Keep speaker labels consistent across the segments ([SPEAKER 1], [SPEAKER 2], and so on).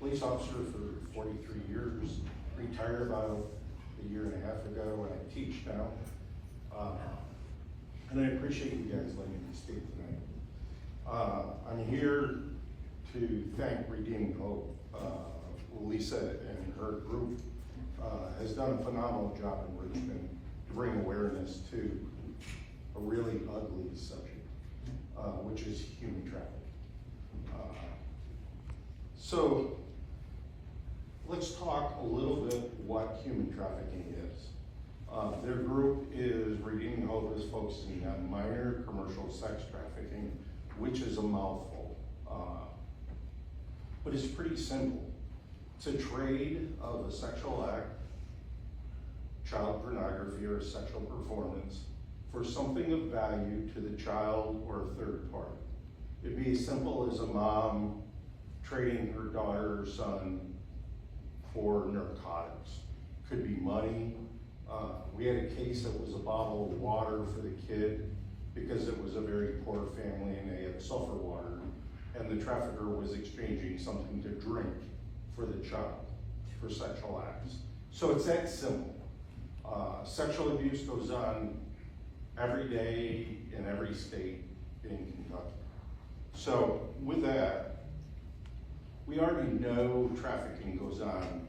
[SPEAKER 1] police officer for 43 years, retired about a year and a half ago, and I teach now. And I appreciate you guys letting me speak tonight. I'm here to thank Redeeming Hope. Lisa and her group has done a phenomenal job in Richmond to bring awareness to a really ugly subject, which is human trafficking. So let's talk a little bit what human trafficking is. Their group is, Redeeming Hope is focusing on minor commercial sex trafficking, which is a mouthful. But it's pretty simple. It's a trade of a sexual act, child pornography, or a sexual performance for something of value to the child or a third party. It'd be as simple as a mom trading her daughter or son for narcotics. Could be money. We had a case that was a bottle of water for the kid because it was a very poor family and they had sulfur water, and the trafficker was exchanging something to drink for the child for sexual acts. So it's that simple. Sexual abuse goes on every day in every state in Kentucky. So with that, we already know trafficking goes on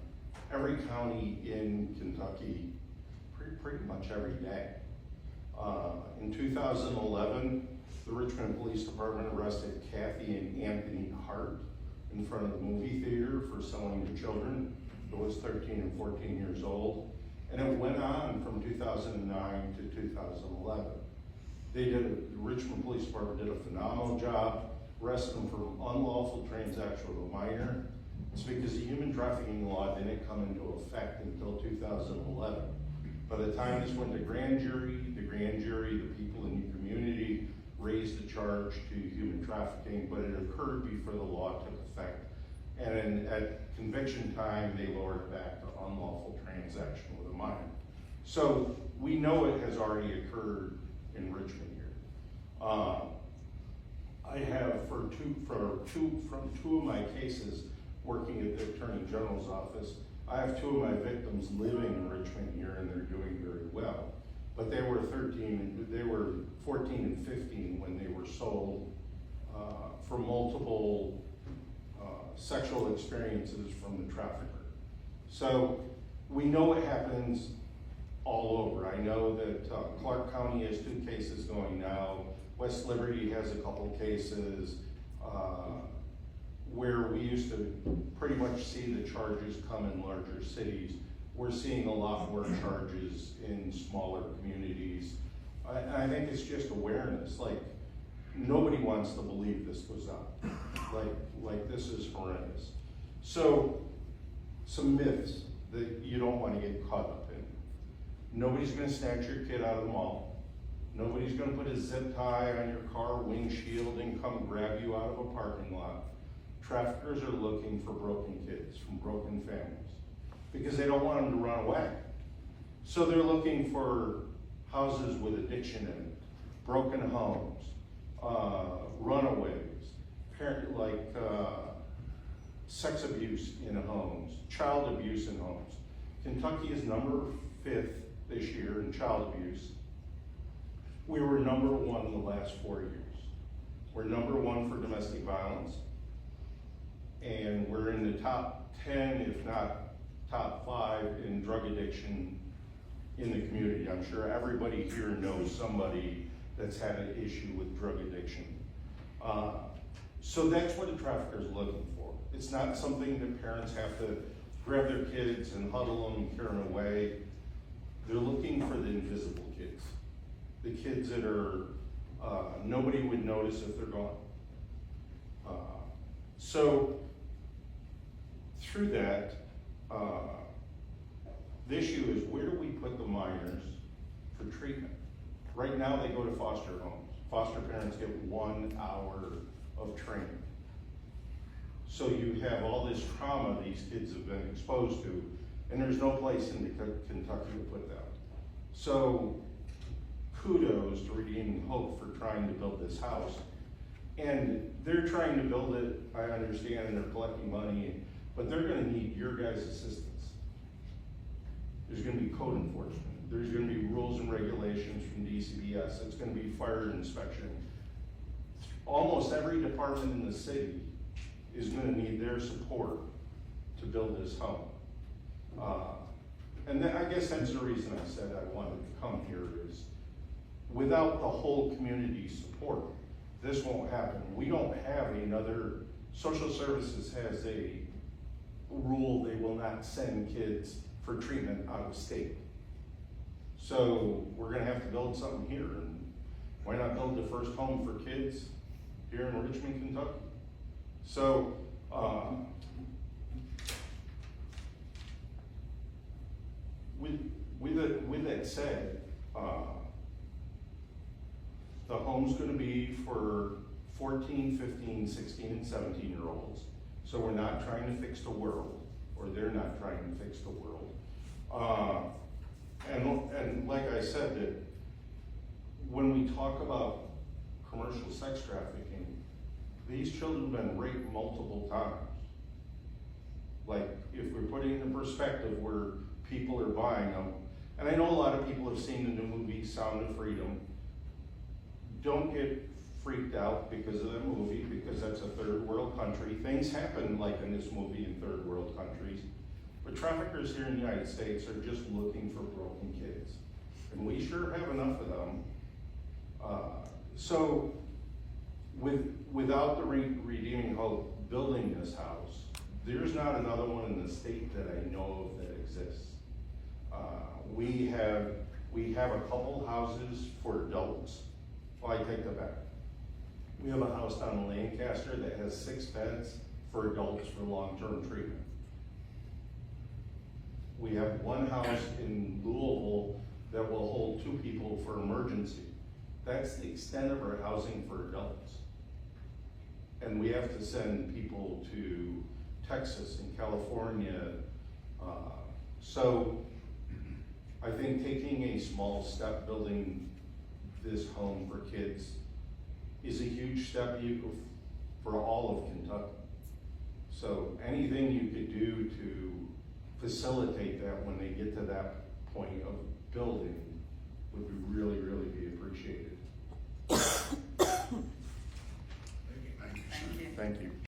[SPEAKER 1] every county in Kentucky pretty much every day. In 2011, the Richmond Police Department arrested Kathy and Anthony Hart in front of the movie theater for selling to children who was 13 and 14 years old. And it went on from 2009 to 2011. The Richmond Police Department did a phenomenal job arresting them for unlawful transaction with a minor. It's because the human trafficking law didn't come into effect until 2011. By the time this went to grand jury, the people in the community raised the charge to human trafficking, but it occurred before the law took effect. And at conviction time, they lowered it back to unlawful transaction with a minor. So we know it has already occurred in Richmond here. I have from two of my cases working at the Attorney General's office, I have two of my victims living in Richmond here, and they're doing very well. But they were 14 and 15 when they were sold for multiple sexual experiences from the trafficker. So we know it happens all over. I know that Clark County has 2 cases going now. West Liberty has a couple cases. Where we used to pretty much see the charges come in larger cities, we're seeing a lot more charges in smaller communities. I think it's just awareness. Like, nobody wants to believe this goes up. Like this is horrendous. So, some myths that you don't want to get caught up in. Nobody's going to snatch your kid out of the mall. Nobody's going to put a zip tie on your car windshield and come grab you out of a parking lot. Traffickers are looking for broken kids from broken families because they don't want them to run away. So they're looking for houses with addiction in it, broken homes, runaways, sex abuse in homes, child abuse in homes. Kentucky is number 5th this year in child abuse. We were number 1 in the last 4 years. We're number 1 for domestic violence. And we're in the top 10, if not top 5, in drug addiction in the community. I'm sure everybody here knows somebody that's had an issue with drug addiction. So that's what a trafficker is looking for. It's not something that parents have to grab their kids and huddle them and carry them away. They're looking for the invisible kids. The kids that are, nobody would notice if they're gone. So through that, the issue is, where do we put the minors for treatment? Right now they go to foster homes. Foster parents get 1 hour of training. So you have all this trauma these kids have been exposed to, and there's no place in Kentucky to put them. So kudos to Redeeming Hope for trying to build this house. And they're trying to build it, I understand, and they're collecting money, but they're gonna need your guys' assistance. There's gonna be code enforcement. There's gonna be rules and regulations from DCBS. It's gonna be fire inspection. Almost every department in the city is gonna need their support to build this home. And I guess that's the reason I said I wanted to come here is without the whole community support, this won't happen. We don't have another, social services has a rule they will not send kids for treatment out of state. So we're gonna have to build something here, and why not build the first home for kids here in Richmond, Kentucky? So, with that said, the home's gonna be for 14, 15, 16, and 17-year-olds. So we're not trying to fix the world, or they're not trying to fix the world. And like I said, that when we talk about commercial sex trafficking, these children have been raped multiple times. Like, if we're putting it in perspective where people are buying them, and I know a lot of people have seen the new movie Sound of Freedom. Don't get freaked out because of the movie, because that's a third world country. Things happen like in this movie in third world countries. But traffickers here in the United States are just looking for broken kids. And we sure have enough of them. So without the Redeeming Hope building this house, there's not another one in the state that I know of that exists. We have a couple houses for adults. Well, I take that back. We have a house down in Lancaster that has 6 beds for adults for long-term treatment. We have one house in Louisville that will hold 2 people for emergency. That's the extent of our housing for adults. And we have to send people to Texas and California. So I think taking a small step, building this home for kids, is a huge step for all of Kentucky. So anything you could do to facilitate that when they get to that point of building would be really, really be appreciated.
[SPEAKER 2] Thank you.
[SPEAKER 1] Thank you.